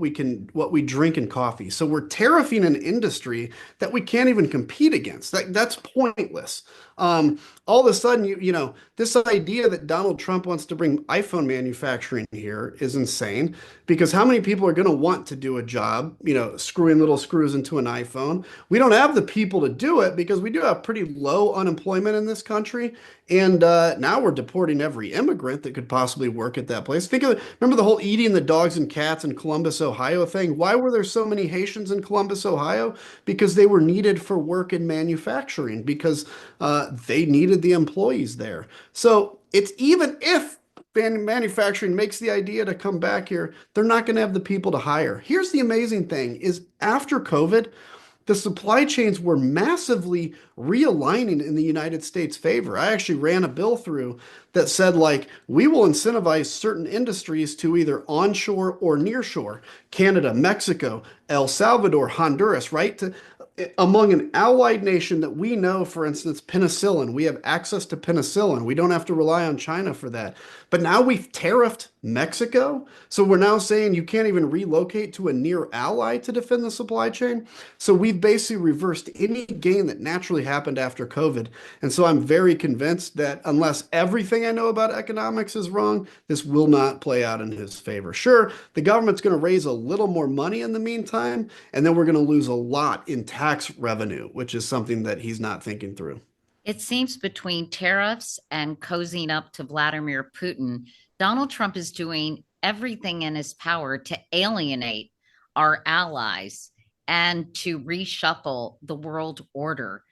we drink in coffee. So we're tariffing an industry that we can't even compete against. That's pointless. All of a sudden, this idea that Donald Trump wants to bring iPhone manufacturing here is insane, because how many people are going to want to do a job, screwing little screws into an iPhone? We don't have the people to do it because we do have pretty low unemployment in this country. And now we're deporting every immigrant that could possibly work at that place. Remember the whole eating the dogs and cats in Columbus, Ohio thing? Why were there so many Haitians in Columbus, Ohio? Because they were needed for work in manufacturing, because they needed the employees there. So it's, even if manufacturing makes the idea to come back here, they're not going to have the people to hire. Here's the amazing thing is, after COVID, the supply chains were massively realigning in the United States' favor. I actually ran a bill through that said, like, we will incentivize certain industries to either onshore or nearshore. Canada, Mexico, El Salvador, Honduras, right? Among an allied nation that we know, for instance, penicillin. We have access to penicillin. We don't have to rely on China for that. But now we've tariffed Mexico. So we're now saying you can't even relocate to a near ally to defend the supply chain. So we've basically reversed any gain that naturally happened after COVID. And so I'm very convinced that unless everything I know about economics is wrong, this will not play out in his favor. Sure, the government's going to raise a little more money in the meantime, and then we're going to lose a lot in tax revenue, which is something that he's not thinking through. It seems between tariffs and cozying up to Vladimir Putin, Donald Trump is doing everything in his power to alienate our allies and to reshuffle the world order.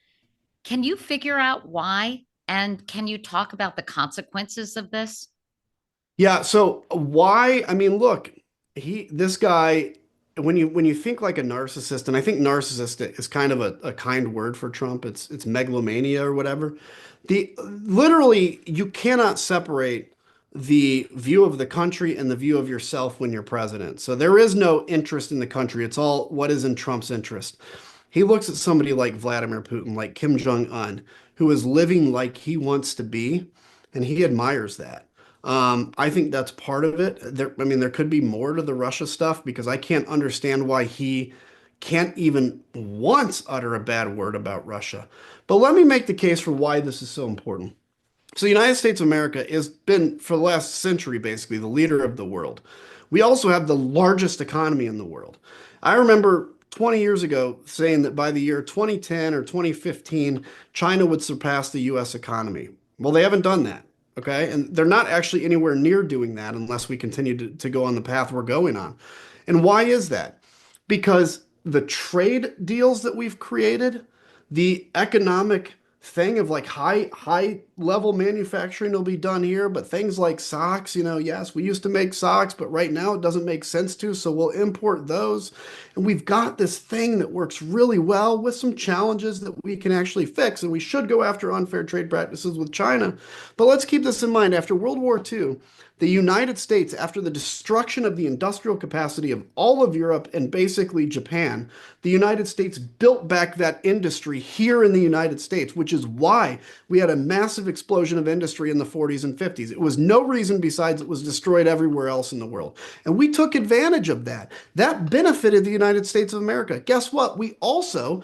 Can you figure out why? And can you talk about the consequences of this? Yeah, so why? I mean, look, this guy, when you think like a narcissist, and I think narcissist is kind of a kind word for Trump. It's megalomania or whatever. Literally, you cannot separate the view of the country and the view of yourself when you're president. So there is no interest in the country. It's all what is in Trump's interest. He looks at somebody like Vladimir Putin, like Kim Jong-un, who is living like he wants to be, and he admires that. I think that's part of it. I mean, there could be more to the Russia stuff, because I can't understand why he can't even once utter a bad word about Russia. But let me make the case for why this is so important. So the United States of America has been, for the last century, basically the leader of the world. We also have the largest economy in the world. I remember 20 years ago saying that by the year 2010 or 2015, China would surpass the US economy. Well, they haven't done that. Okay. And they're not actually anywhere near doing that unless we continue to go on the path we're going on. And why is that? Because the trade deals that we've created, the economic thing of like high level manufacturing will be done here, but things like socks, yes, we used to make socks, but right now it doesn't make sense to, so we'll import those. And we've got this thing that works really well with some challenges that we can actually fix, and we should go after unfair trade practices with China. But let's keep this in mind. After World War II, the United States, after the destruction of the industrial capacity of all of Europe and basically Japan, the United States built back that industry here in the United States, which is why we had a massive explosion of industry in the 40s and 50s. It was no reason besides it was destroyed everywhere else in the world. And we took advantage of that. That benefited the United States of America. Guess what? We also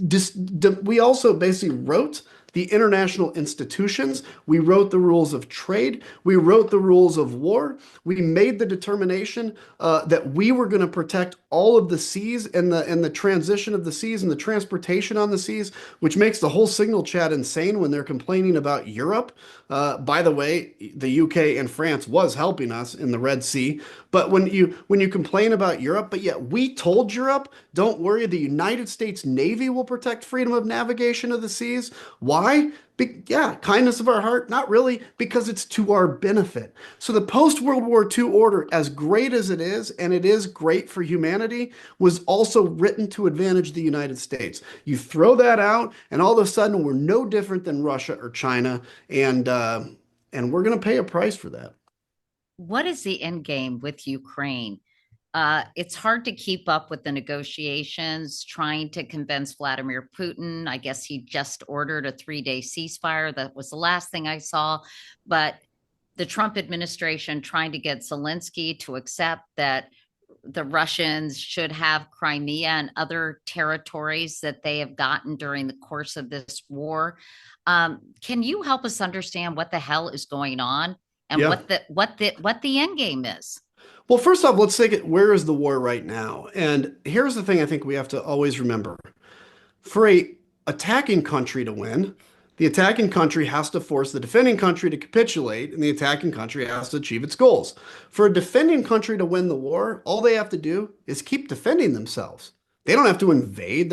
basically wrote the international institutions. We wrote the rules of trade. We wrote the rules of war. We made the determination that we were going to protect all of the seas and the transition of the seas and the transportation on the seas, which makes the whole signal chat insane when they're complaining about Europe. By the way, the UK and France was helping us in the Red Sea. But when you complain about Europe, but yet we told Europe, don't worry, the United States Navy will protect freedom of navigation of the seas. Why? Yeah, kindness of our heart? Not really, because it's to our benefit. So the post-World War II order, as great as it is, and it is great for humanity, was also written to advantage the United States. You throw that out, and all of a sudden we're no different than Russia or China, and we're going to pay a price for that. What is the end game with Ukraine? It's hard to keep up with the negotiations, trying to convince Vladimir Putin. I guess he just ordered a 3-day ceasefire. That was the last thing I saw. But the Trump administration trying to get Zelensky to accept that the Russians should have Crimea and other territories that they have gotten during the course of this war. Can you help us understand what the hell is going on and Yeah. what the end game is? Well, first off, let's take it, where is the war right now? And here's the thing I think we have to always remember. For a attacking country to win, the attacking country has to force the defending country to capitulate, and the attacking country has to achieve its goals. For a defending country to win the war, all they have to do is keep defending themselves. They don't have to invade.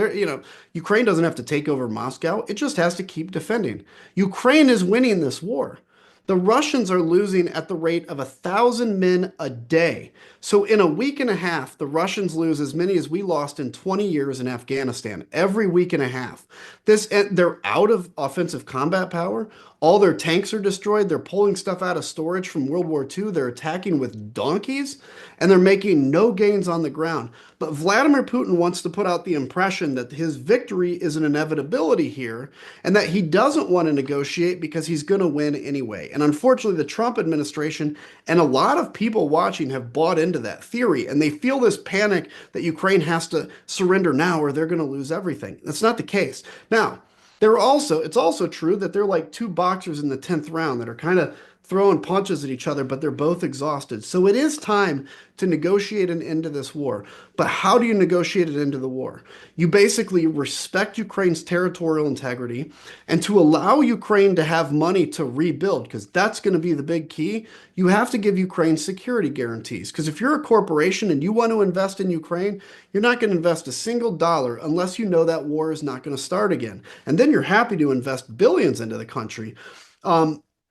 Ukraine doesn't have to take over Moscow. It just has to keep defending. Ukraine is winning this war. The Russians are losing at the rate of 1,000 men a day. So in a week and a half, the Russians lose as many as we lost in 20 years in Afghanistan, every week and a half. They're out of offensive combat power. All their tanks are destroyed. They're pulling stuff out of storage from World War II. They're attacking with donkeys, and they're making no gains on the ground. But Vladimir Putin wants to put out the impression that his victory is an inevitability here, and that he doesn't want to negotiate because he's going to win anyway. And unfortunately, the Trump administration and a lot of people watching have bought into that theory, and they feel this panic that Ukraine has to surrender now or they're going to lose everything. That's not the case. Now, it's also true that they're like two boxers in the 10th round that are kind of throwing punches at each other, but they're both exhausted. So it is time to negotiate an end to this war. But how do you negotiate an end to the war? You basically respect Ukraine's territorial integrity, and to allow Ukraine to have money to rebuild, because that's going to be the big key, you have to give Ukraine security guarantees. Because if you're a corporation and you want to invest in Ukraine, you're not going to invest a single dollar unless you know that war is not going to start again. And then you're happy to invest billions into the country.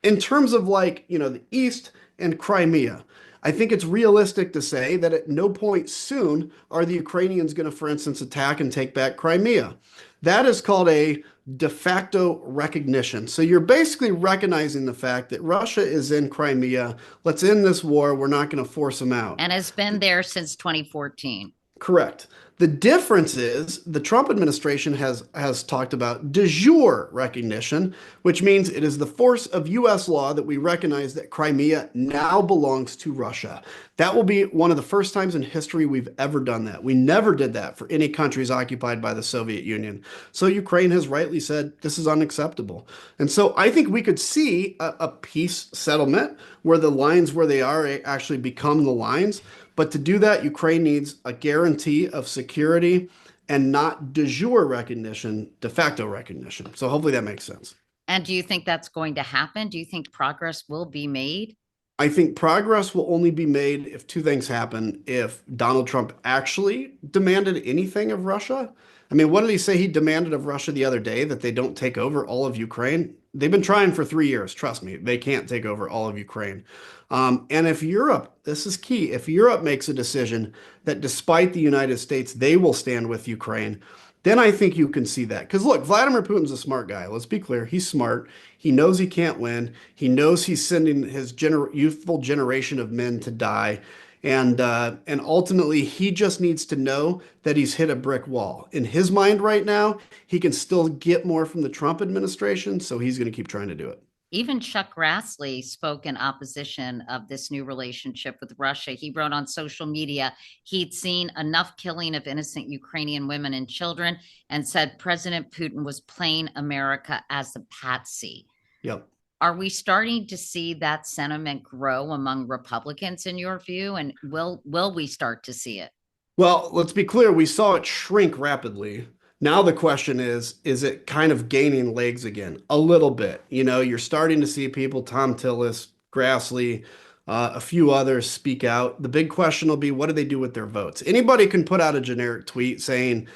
In terms of the East and Crimea, I think it's realistic to say that at no point soon are the Ukrainians going to, for instance, attack and take back Crimea. That is called a de facto recognition. So you're basically recognizing the fact that Russia is in Crimea. Let's end this war. We're not going to force them out. And has been there since 2014. Correct. The difference is the Trump administration has talked about de jure recognition, which means it is the force of U.S. law that we recognize that Crimea now belongs to Russia. That will be one of the first times in history we've ever done that. We never did that for any countries occupied by the Soviet Union. So Ukraine has rightly said this is unacceptable. And so I think we could see a peace settlement where the lines where they are actually become the lines. But to do that, Ukraine needs a guarantee of security and not de jure recognition, de facto recognition. So hopefully that makes sense. And do you think that's going to happen? Do you think progress will be made? I think progress will only be made if two things happen. If Donald Trump actually demanded anything of Russia, I mean, what did he say he demanded of Russia the other day? That they don't take over all of Ukraine? They've been trying for 3 years. Trust me, they can't take over all of Ukraine. And if Europe, this is key, if Europe makes a decision that despite the United States, they will stand with Ukraine, then I think you can see that. Because look, Vladimir Putin's a smart guy. Let's be clear. He's smart. He knows he can't win. He knows he's sending his youthful generation of men to die. And ultimately, he just needs to know that he's hit a brick wall. In his mind right now, he can still get more from the Trump administration, so he's going to keep trying to do it. Even Chuck Grassley spoke in opposition of this new relationship with Russia. He wrote on social media he'd seen enough killing of innocent Ukrainian women and children and said President Putin was playing America as a patsy. Yep. Are we starting to see that sentiment grow among Republicans in your view? And will we start to see it? Well, let's be clear. We saw it shrink rapidly. Now the question is it kind of gaining legs again? A little bit. You know, you're starting to see people, Tom Tillis, Grassley, a few others speak out. The big question will be, what do they do with their votes? Anybody can put out a generic tweet saying,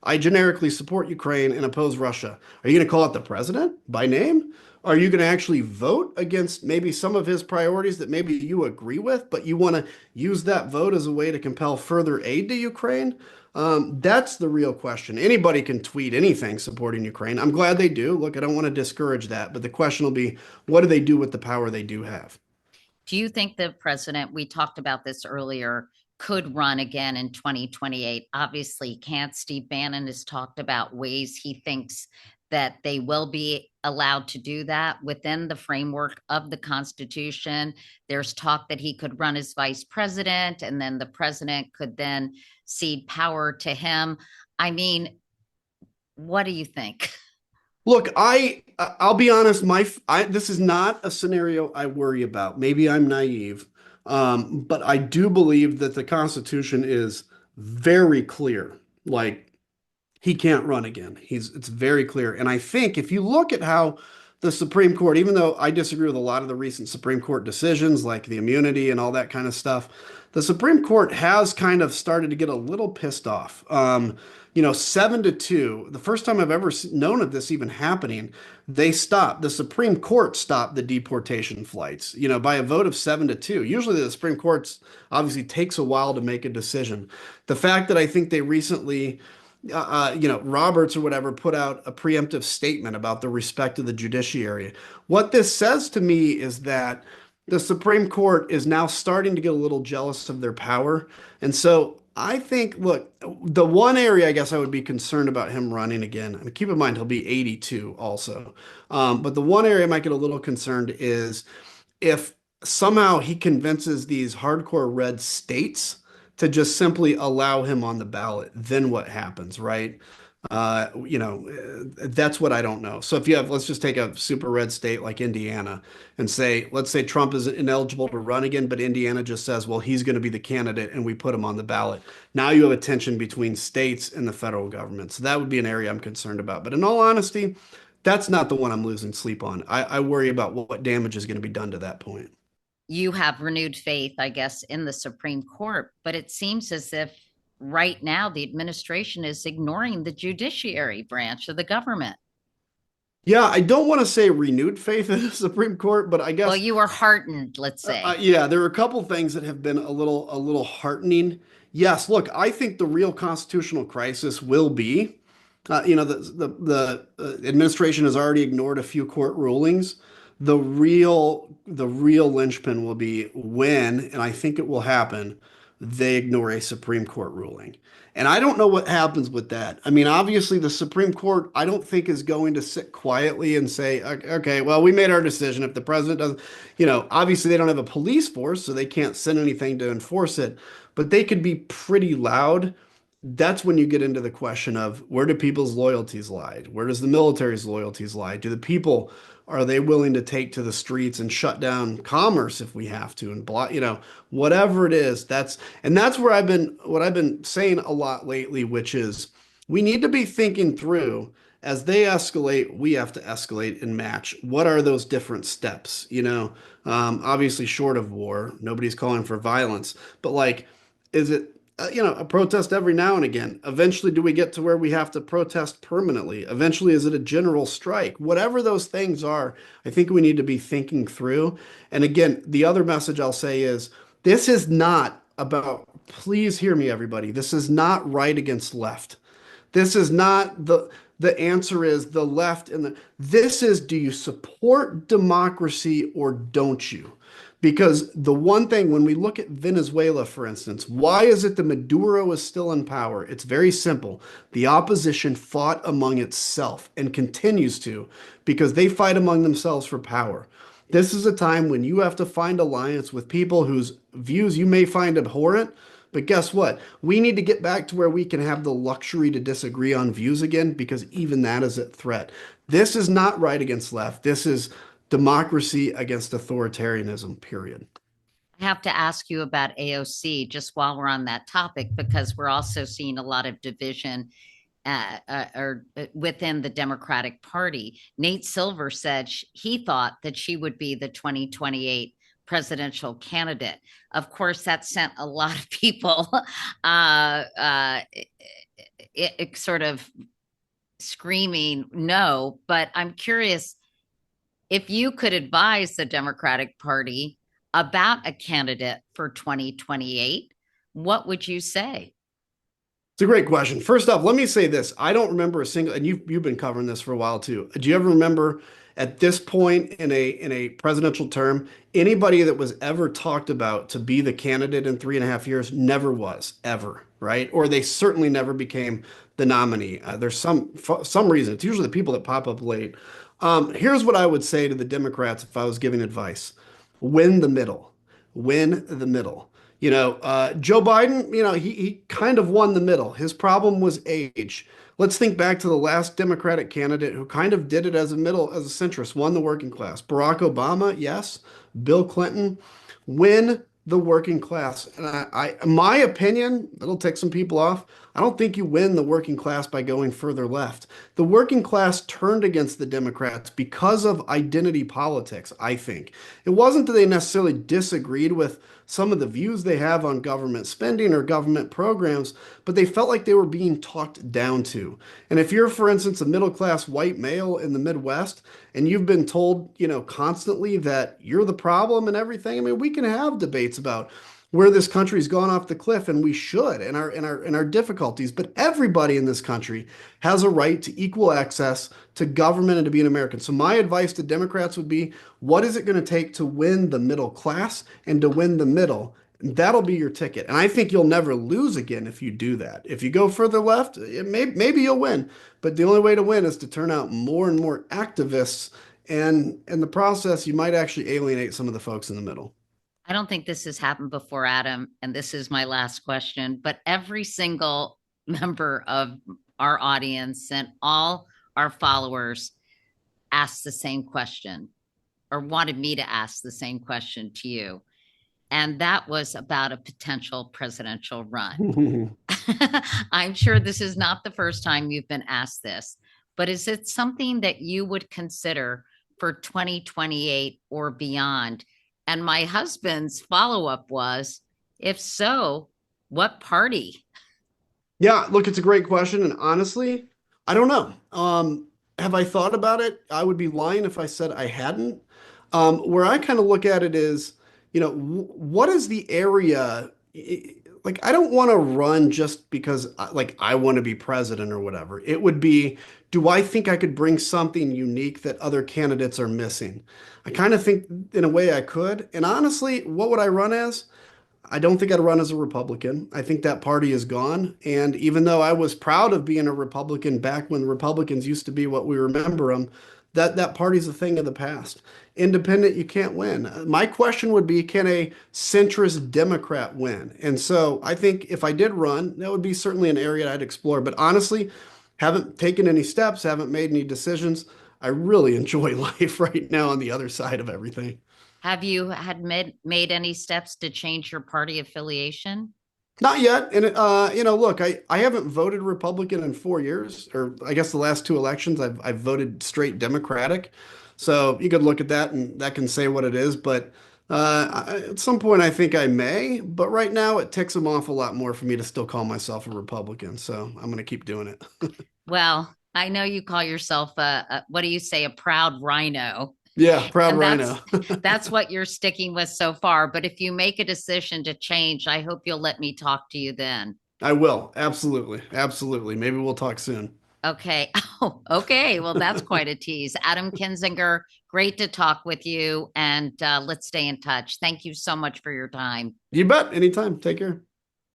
I generically support Ukraine and oppose Russia. Are you going to call out the president by name? Are you going to actually vote against maybe some of his priorities that maybe you agree with, but you want to use that vote as a way to compel further aid to Ukraine? That's the real question. Anybody can tweet anything supporting Ukraine. I'm glad they do. Look, I don't want to discourage that, but the question will be, what do they do with the power they do have? Do you think the president, we talked about this earlier, could run again in 2028? Obviously, he can't. Steve Bannon has talked about ways he thinks that they will be allowed to do that within the framework of the Constitution. There's talk that he could run as vice president, and then the president could then cede power to him. I mean, what do you think? Look, I'll be honest. This is not a scenario I worry about. Maybe I'm naive, but I do believe that the Constitution is very clear. Like he can't run again. It's very clear. And I think if you look at how the Supreme Court, even though I disagree with a lot of the recent Supreme Court decisions, like the immunity and all that kind of stuff, the Supreme Court has kind of started to get a little pissed off. 7-2, the first time I've ever known of this even happening, the Supreme Court stopped the deportation flights, by a vote of 7-2. Usually the Supreme Court obviously takes a while to make a decision. The fact that I think they recently Roberts or whatever put out a preemptive statement about the respect of the judiciary. What this says to me is that the Supreme Court is now starting to get a little jealous of their power. And so I think, look, the one area I guess I would be concerned about him running again, I mean, keep in mind he'll be 82 also. But the one area I might get a little concerned is if somehow he convinces these hardcore red states to just simply allow him on the ballot, then what happens, right? That's what I don't know. So if you have, let's just take a super red state like Indiana and let's say Trump is ineligible to run again, but Indiana just says, well, he's going to be the candidate and we put him on the ballot. Now you have a tension between states and the federal government. So that would be an area I'm concerned about. But in all honesty, that's not the one I'm losing sleep on. I worry about what damage is going to be done to that point. You have renewed faith, I guess, in the Supreme Court, but it seems as if right now the administration is ignoring the judiciary branch of the government. Yeah, I don't want to say renewed faith in the Supreme Court, but I guess Well, you were heartened, let's say. yeah, there are a couple things that have been a little heartening. Yes, look, I think the real constitutional crisis will be, the administration has already ignored a few court rulings. The real linchpin will be when, and I think it will happen, they ignore a Supreme Court ruling. And I don't know what happens with that. I mean, obviously, the Supreme Court, I don't think is going to sit quietly and say, okay, well, we made our decision. If the president doesn't, obviously they don't have a police force, so they can't send anything to enforce it, but they could be pretty loud. That's when you get into the question of where do people's loyalties lie? Where does the military's loyalties lie? Do the people, are they willing to take to the streets and shut down commerce if we have to and block, whatever it is, that's where what I've been saying a lot lately, which is we need to be thinking through as they escalate, we have to escalate and match. What are those different steps? Obviously short of war, nobody's calling for violence, but like, is it a protest every now and again. Eventually, do we get to where we have to protest permanently? Eventually, is it a general strike? Whatever those things are, I think we need to be thinking through. And again, the other message I'll say is this is not about, please hear me, everybody. This is not right against left. This is not the answer is the left and this is, do you support democracy or don't you? Because the one thing, when we look at Venezuela, for instance, why is it that Maduro is still in power? It's very simple. The opposition fought among itself and continues to because they fight among themselves for power. This is a time when you have to find alliance with people whose views you may find abhorrent, but guess what? We need to get back to where we can have the luxury to disagree on views again because even that is a threat. This is not right against left. This is democracy against authoritarianism, period. I have to ask you about AOC just while we're on that topic, because we're also seeing a lot of division or within the Democratic Party. Nate Silver said he thought that she would be the 2028 presidential candidate. Of course, that sent a lot of people it sort of screaming no. But I'm curious if you could advise the Democratic Party about a candidate for 2028, what would you say? It's a great question. First off, let me say this. I don't remember a single, and you've been covering this for a while too. Do you ever remember at this point in a presidential term, anybody that was ever talked about to be the candidate in 3.5 years never was, ever, right? Or they certainly never became the nominee. There's some reason. It's usually the people that pop up late. Here's what I would say to the Democrats if I was giving advice. Win the middle. Win the middle. Joe Biden, he kind of won the middle. His problem was age. Let's think back to the last Democratic candidate who kind of did it as a centrist, won the working class. Barack Obama, yes. Bill Clinton, win the working class. And my opinion, it'll take some people off. I don't think you win the working class by going further left. The working class turned against the Democrats because of identity politics, I think. It wasn't that they necessarily disagreed with some of the views they have on government spending or government programs, but they felt like they were being talked down to. And if you're, for instance, a middle class white male in the Midwest and you've been told, constantly that you're the problem and everything, I mean, we can have debates about where this country's gone off the cliff, and we should, in our difficulties. But everybody in this country has a right to equal access to government and to be an American. So my advice to Democrats would be, what is it going to take to win the middle class and to win the middle? And that'll be your ticket. And I think you'll never lose again if you do that. If you go further left, maybe you'll win. But the only way to win is to turn out more and more activists. And in the process, you might actually alienate some of the folks in the middle. I don't think this has happened before, Adam, and this is my last question, but every single member of our audience and all our followers asked the same question or wanted me to ask the same question to you. And that was about a potential presidential run. I'm sure this is not the first time you've been asked this, but is it something that you would consider for 2028 or beyond? And my husband's follow-up was, if so, what party? Yeah, look, it's a great question. And honestly, I don't know. Have I thought about it? I would be lying if I said I hadn't. Where I kind of look at it is, what is the area? Like, I don't want to run just because, like, I want to be president or whatever. It would be, do I think I could bring something unique that other candidates are missing? I kind of think in a way I could. And honestly, what would I run as? I don't think I'd run as a Republican. I think that party is gone. And even though I was proud of being a Republican back when Republicans used to be what we remember them, that party's a thing of the past. Independent, you can't win. My question would be, can a centrist Democrat win? And so I think if I did run, that would be certainly an area I'd explore. But honestly, haven't taken any steps, haven't made any decisions. I really enjoy life right now on the other side of everything. Have you had made any steps to change your party affiliation? Not yet. And, look, I haven't voted Republican in 4 years, or I guess the last two elections, I've voted straight Democratic. So you could look at that and that can say what it is. But At some point, I think I may, but right now it ticks them off a lot more for me to still call myself a Republican. So I'm going to keep doing it. Well, I know you call yourself what do you say, a proud rhino. Yeah, proud And rhino. that's what you're sticking with so far. But if you make a decision to change, I hope you'll let me talk to you then. I will. Absolutely. Absolutely. Maybe we'll talk soon. Okay. Oh, okay. Well, that's quite a tease. Adam Kinzinger, great to talk with you. And let's stay in touch. Thank you so much for your time. You bet. Anytime. Take care.